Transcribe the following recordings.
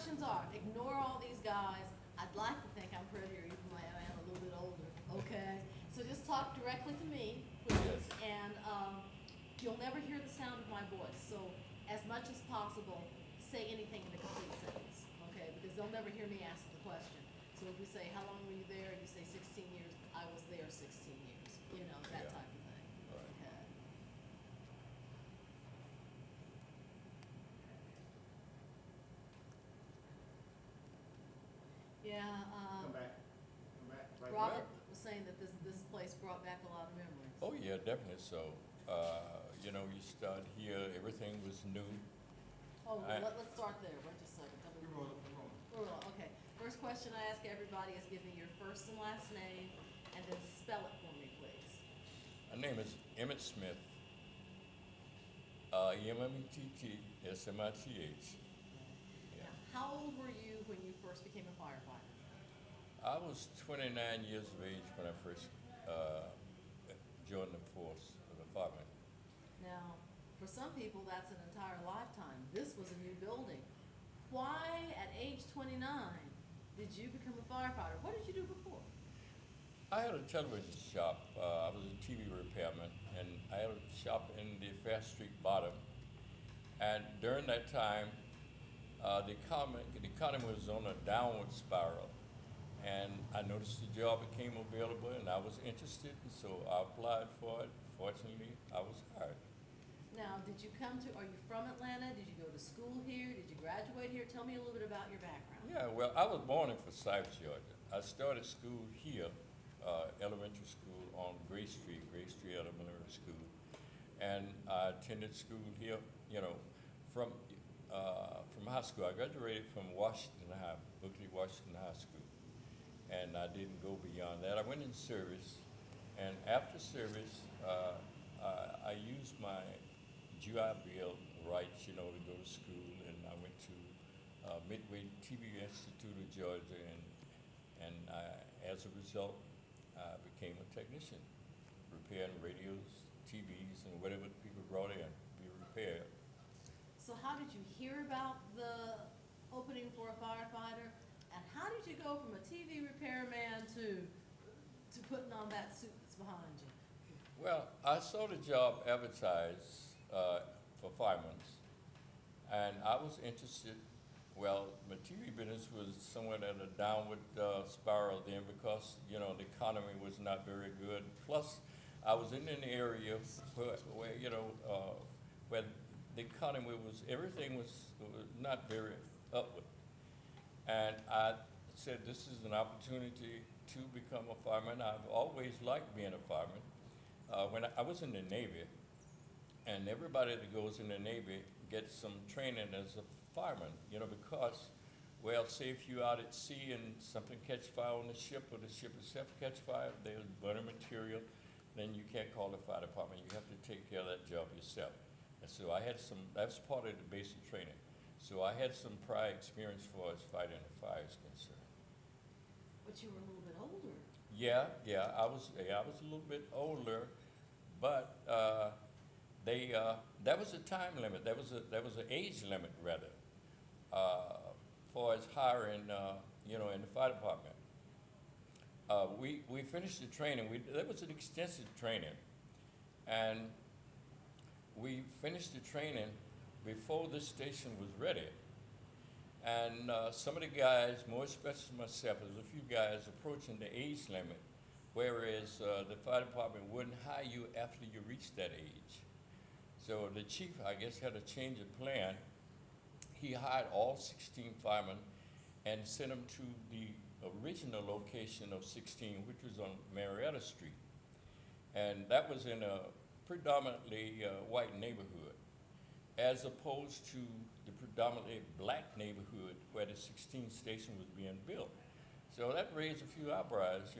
questions are, ignore all these guys. I'd like to think I'm prettier even though I am a little bit older, okay? So just talk directly to me, please, and you'll never hear the sound of my voice. So as much as possible, say anything in a complete sentence, okay? Because they'll never hear me ask the question. So if we say, how long were you there? You say 16 years. I was there 16 years, you know, that Yeah. type of thing. Right. Okay. Yeah, Come back, Robert was saying that this place brought back a lot of memories. Oh, yeah, definitely so. You start here, everything was new. Oh, I- let's start there. Wait just a second. Tell me. We're rolling. Okay. First question I ask everybody is give me your first and last name and then spell it for me, please. My name is Emmett Smith, Emmett. Now, how old were you when you first became a firefighter? I was 29 years of age when I first joined the force of the firemen. Now, for some people, that's an entire lifetime. This was a new building. Why, at age 29, did you become a firefighter? What did you do before? I had a television shop. I was a TV repairman, and I had a shop in the Fair Street bottom. And during that time, the economy was on a downward spiral. And I noticed the job became available, and I was interested, and so I applied for it. Fortunately, I was hired. Now, are you from Atlanta? Did you go to school here? Did you graduate here? Tell me a little bit about your background. Yeah, well, I was born in Forsyth, Georgia. I started school here, elementary school on Gray Street Elementary School. And I attended school here, from high school. I graduated from Washington High, Booker T. Washington High School. And I didn't go beyond that. I went in service, and after service, I used my GI Bill rights, to go to school, and I went to Midway TV Institute of Georgia, and as a result, I became a technician, repairing radios, TVs, and whatever people brought in to be repaired. So how did you hear about the opening for a firefighter? And how did you go from a TV repairman to putting on that suit that's behind you? Well, I saw the job advertised for firemen, and I was interested. Well, my TV business was somewhat at a downward spiral then because the economy was not very good. Plus, I was in an area where the economy everything was not very upward. And I said, this is an opportunity to become a fireman. I've always liked being a fireman. When I was in the Navy, and everybody that goes in the Navy gets some training as a fireman, because, well, say if you're out at sea and something catch fire on the ship or the ship itself catch fire, there's burning material, then you can't call the fire department. You have to take care of that job yourself. And so that's part of the basic training. So I had some prior experience as far as fighting the fire is concerned. But you were a little bit older. Yeah, I was a little bit older, but that was a time limit. There was an age limit rather, for as hiring, in the fire department. We finished the training. There was an extensive training, and we finished the training before this station was ready. And some of the guys, more especially myself, there's a few guys approaching the age limit, whereas the fire department wouldn't hire you after you reached that age. So the chief, I guess, had a change of plan. He hired all 16 firemen and sent them to the original location of 16, which was on Marietta Street. And that was in a predominantly white neighborhood, as opposed to the predominantly black neighborhood where the 16th station was being built. So that raised a few eyebrows,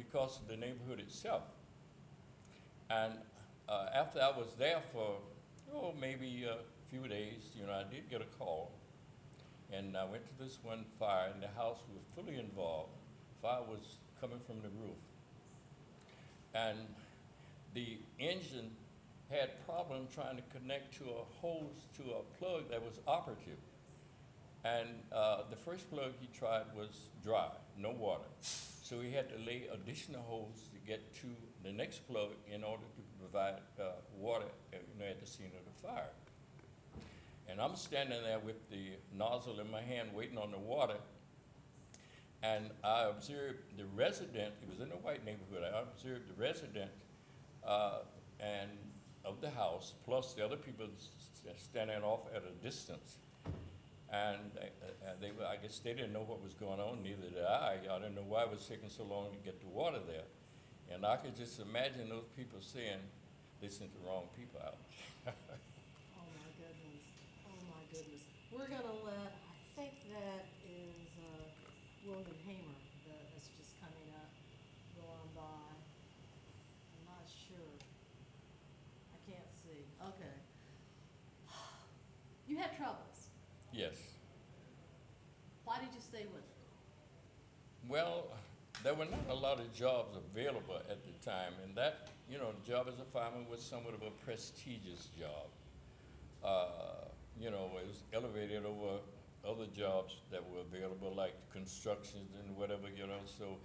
because of the neighborhood itself. And after I was there for, maybe a few days, I did get a call. And I went to this one fire, and the house was fully involved. Fire was coming from the roof. And the engine had problem trying to connect to a hose to a plug that was operative. And the first plug he tried was dry, no water. So he had to lay additional hose to get to the next plug in order to provide water at the scene of the fire. And I'm standing there with the nozzle in my hand waiting on the water, and I observed the resident, it was in a white neighborhood, I observed the resident and of the house, plus the other people standing off at a distance. And they were, I guess they didn't know what was going on, neither did I. I didn't know why it was taking so long to get the water there. And I could just imagine those people saying, they sent the wrong people out. Oh my goodness, oh my goodness. We're gonna let, I think that is William Hamer that's just coming up, go on by. I'm not sure. I can't see, okay. You had troubles. Yes. Why did you stay with it? Well, there were not a lot of jobs available at the time, and that, the job as a fireman was somewhat of a prestigious job. It was elevated over other jobs that were available, like constructions and whatever, So,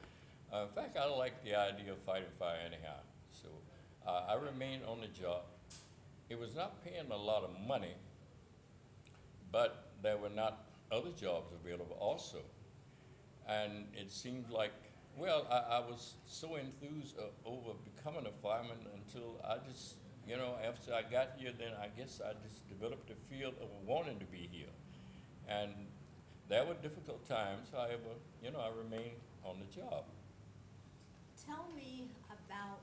in fact, I liked the idea of fighting fire anyhow. So, I remained on the job. It was not paying a lot of money, but there were not other jobs available also. And it seemed like, well, I was so enthused over becoming a fireman until I just, after I got here, then I guess I just developed a feel of wanting to be here. And there were difficult times, however, I remained on the job. Tell me about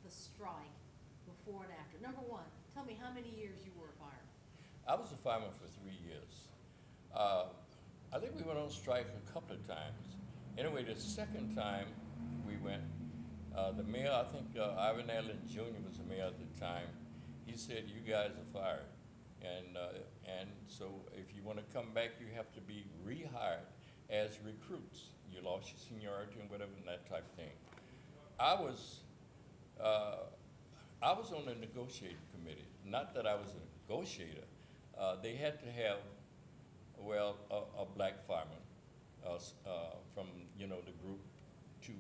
the strike before and after. Number one, tell me how many years you were a fireman. I was a fireman for 3 years. I think we went on strike a couple of times. Anyway, the second time we went, the mayor, I think Ivan Allen Jr. was the mayor at the time. He said, "You guys are fired, and so if you want to come back, you have to be rehired as recruits. You lost your seniority and whatever, and that type of thing." I was on the negotiating committee. Not that I was a negotiator. They had to have, a black fireman from the group to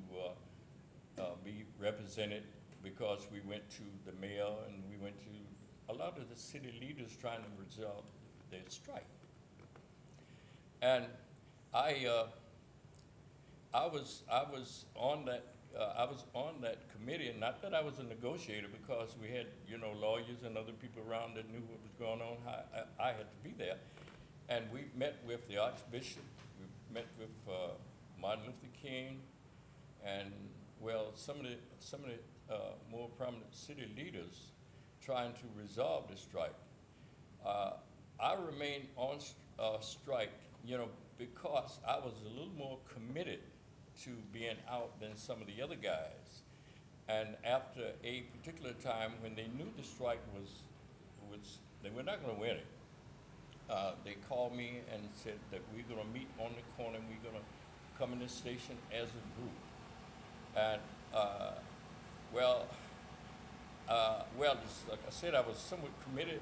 be represented, because we went to the mayor and we went to a lot of the city leaders trying to resolve their strike. And I was on that committee, and not that I was a negotiator, because we had lawyers and other people around that knew what was going on. I had to be there, and we met with the Archbishop. We met with Martin Luther King, and some of the more prominent city leaders trying to resolve the strike. I remained on strike, because I was a little more committed to being out than some of the other guys. And after a particular time when they knew the strike was they were not going to win it, they called me and said that we're going to meet on the corner and we're going to come in the station as a group. And just like I said, I was somewhat committed,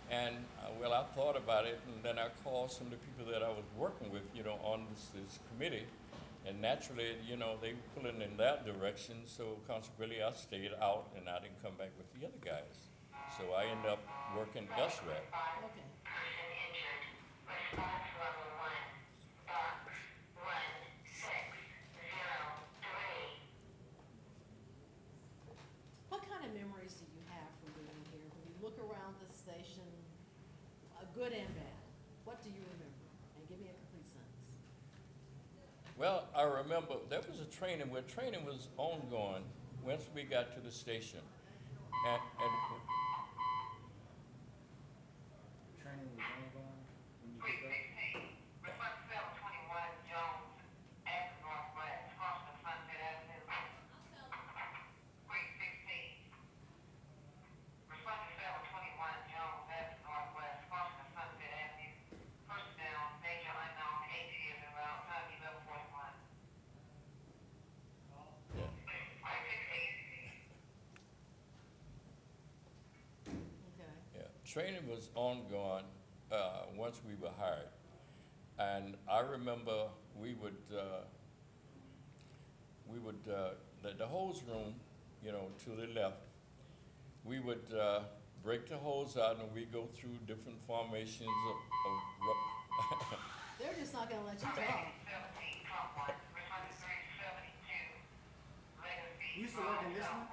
and I thought about it, and then I called some of the people that I was working with, on this committee, and naturally, they were pulling in that direction, so consequently I stayed out and I didn't come back with the other guys. So I ended up working elsewhere. Okay. What kind of memories do you have from being here? When you look around the station, good and bad, what do you remember? And give me a complete sentence. Well, I remember there was a training where training was ongoing once we got to the station. And Training was ongoing when you did that? yeah. training was ongoing once we were hired. And I remember the hose room, you know, to the left, we would break the hose out and we go through different formations of They're just not gonna let you talk. You used to work in this one?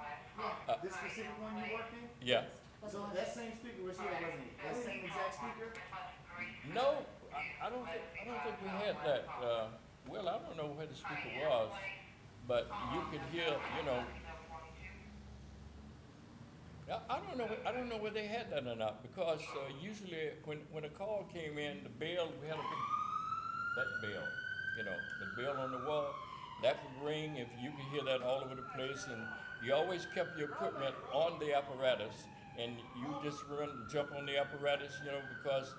Yeah. This specific one you worked in? yeah. That's So what that same speaker was here, wasn't it? That same exact speaker? No, I don't think we had that. Well, I don't know where the speaker was, but you could hear, you know. I don't know whether they had that or not, because usually when a call came in, the bell, we had that bell, you know, the bell on the wall, that would ring. If you could hear that all over the place, and you always kept your equipment on the apparatus, and you just jump on the apparatus, you know, because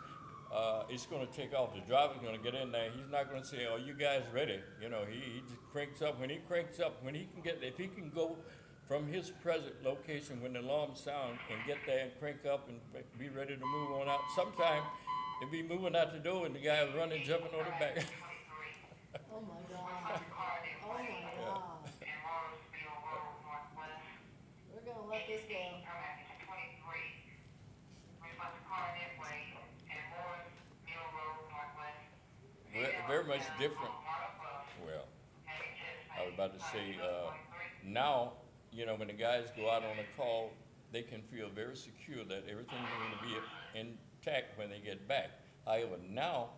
it's going to take off. The driver's going to get in there. He's not going to say, "Are you guys ready?" You know, he just cranks up. When he cranks up, when he can get, if he can go from his present location when the alarm sounds and get there and crank up and be ready to move on out. Sometimes they'd be moving out the door and the guy running, jumping on the back. Oh my God. Oh my God. We're gonna let this go. Very much different. Well, I was about to say, now, you know, when the guys go out on a call, they can feel very secure that everything's going to be intact when they get back. However, now,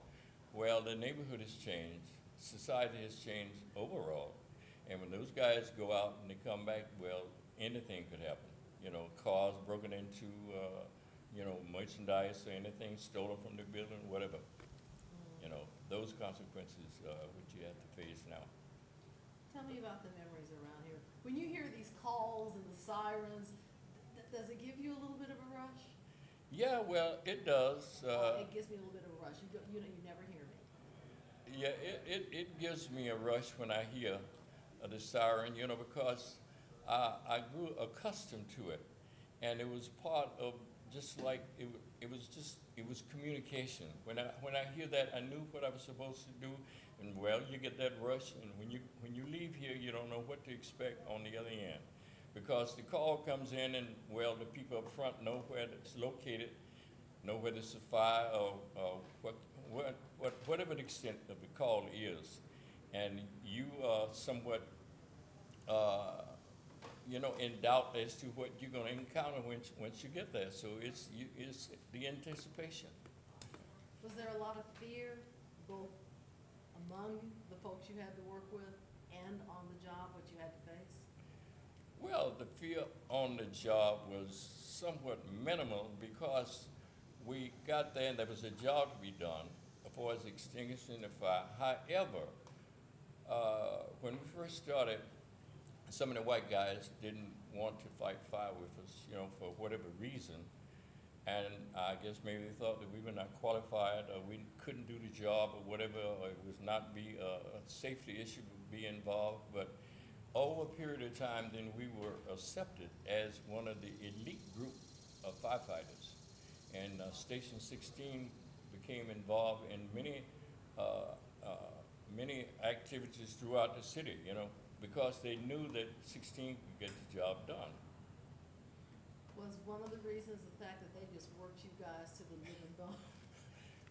well, the neighborhood has changed, society has changed overall, and when those guys go out and they come back, well, anything could happen. You know, cars broken into, you know, merchandise or anything stolen from the building, whatever. You know, those consequences which you have to face now. Tell me about the memories around here. When you hear these calls and the sirens, does it give you a little bit of a rush? Yeah, well, it does. It gives me a little bit of a rush. You know, you never hear me. Yeah, it gives me a rush when I hear the siren, you know, because I grew accustomed to it, and it was part of just like it was communication. When I hear that, I knew what I was supposed to do, and well, you get that rush, and when you leave here, you don't know what to expect on the other end, because the call comes in, and well, the people up front know where it's located, know whether it's a fire or whatever the extent of the call is, and you are somewhat you know, in doubt as to what you're going to encounter once you get there. So it's the anticipation. Was there a lot of fear, both among the folks you had to work with and on the job, what you had to face? Well, the fear on the job was somewhat minimal because we got there and there was a job to be done as far as extinguishing the fire. However, when we first started, some of the white guys didn't want to fight fire with us, you know, for whatever reason. And I guess maybe they thought that we were not qualified or we couldn't do the job or whatever, or it was not be a safety issue would be involved. But over a period of time, then we were accepted as one of the elite group of firefighters. And Station 16 became involved in many activities throughout the city, you know, because they knew that 16 could get the job done. Was one of the reasons the fact that they just worked you guys to the living bone?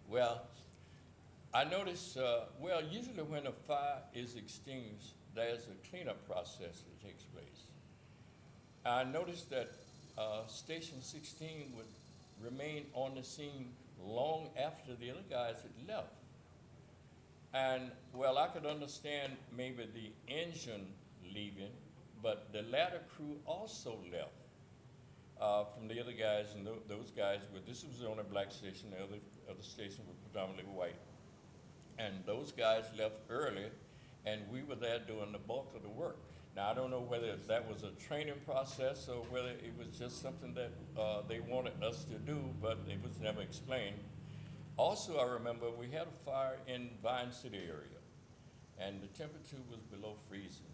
Well, I noticed, well, usually when a fire is extinguished, there's a cleanup process that takes place. I noticed that Station 16 would remain on the scene long after the other guys had left. And, well, I could understand maybe the engine leaving, but the ladder crew also left from the other guys, and those guys this was on a black station, the other station was predominantly white. And those guys left early, and we were there doing the bulk of the work. Now, I don't know whether that was a training process or whether it was just something that they wanted us to do, but it was never explained. Also, I remember we had a fire in Vine City area, and the temperature was below freezing.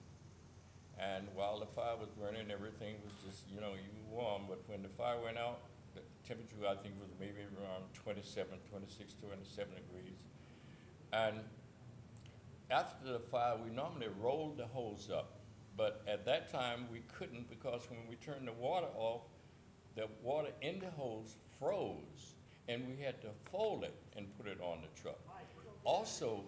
And while the fire was burning, everything was just, you know, you were warm, but when the fire went out, the temperature, I think, was maybe around 27, 26, 27 degrees. And after the fire, we normally rolled the hose up, but at that time we couldn't because when we turned the water off, the water in the hose froze, and we had to fold it and put it on the truck. Also,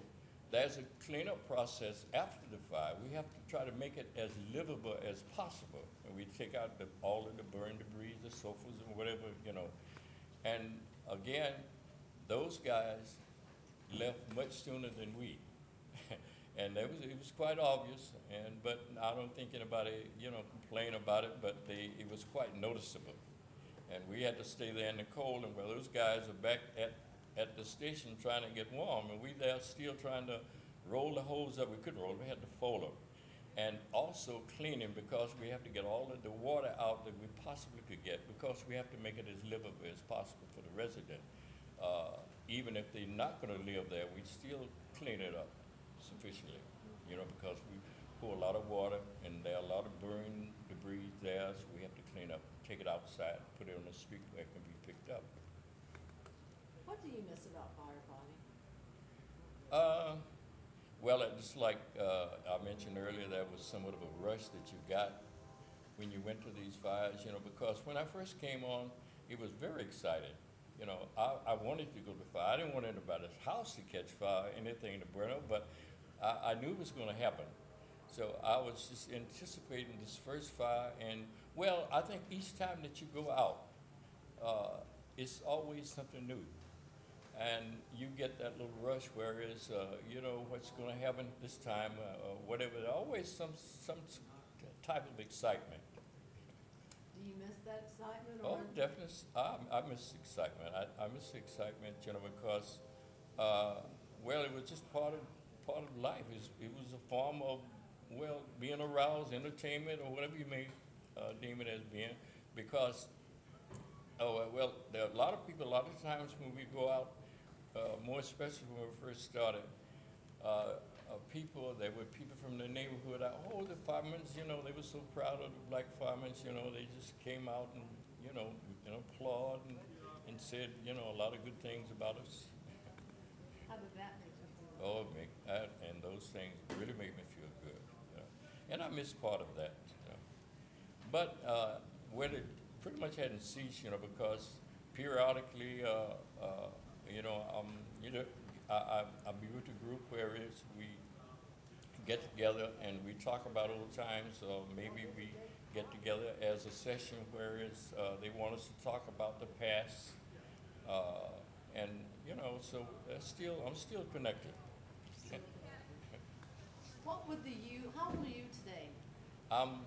there's a cleanup process after the fire. We have to try to make it as livable as possible, and we take out all of the burned debris, the sofas and whatever, you know. And again, those guys left much sooner than we. And it was quite obvious, but I don't think anybody, you know, complained about it, but it was quite noticeable. And we had to stay there in the cold, and while those guys are back at the station trying to get warm, and we there still trying to roll the hose up. We couldn't roll it, we had to fold them. And also cleaning, because we have to get all of the water out that we possibly could get, because we have to make it as livable as possible for the resident. Even if they're not gonna live there, we still clean it up sufficiently, you know, because we pour a lot of water and there are a lot of burned debris there, so we have to clean up, take it outside, put it on the street where it can be picked up. What do you miss about firefighting? Well, it's like I mentioned earlier, there was somewhat of a rush that you got when you went to these fires, you know, because when I first came on, it was very exciting. You know, I wanted to go to fire. I didn't want anybody's house to catch fire, anything to burn up, but I knew it was going to happen. So I was just anticipating this first fire, and well, I think each time that you go out, it's always something new. And you get that little rush, whereas, you know, what's going to happen this time, or whatever, always some type of excitement. Do you miss that excitement? Oh, Or definitely. I miss excitement. I miss excitement, you know, because, well, it was just part of life. It was a form of, well, being aroused, entertainment, or whatever you may deem it as being. Because, well, there are a lot of people, a lot of times when we go out, more especially when we first started, there were people from the neighborhood, oh, the firemen, you know, they were so proud of the black firemen, you know, they just came out and, you know, applaud and said, you know, a lot of good things about us. how did that make you feel? Oh, and those things really make me feel good, you know. And I miss part of that, you know. But, well, it pretty much hadn't ceased, you know, because periodically, you know, I be with a group where we get together and we talk about old times, or maybe we get together as a session where they want us to talk about the past, and you know, so I'm still connected. What would how old are you today? I'm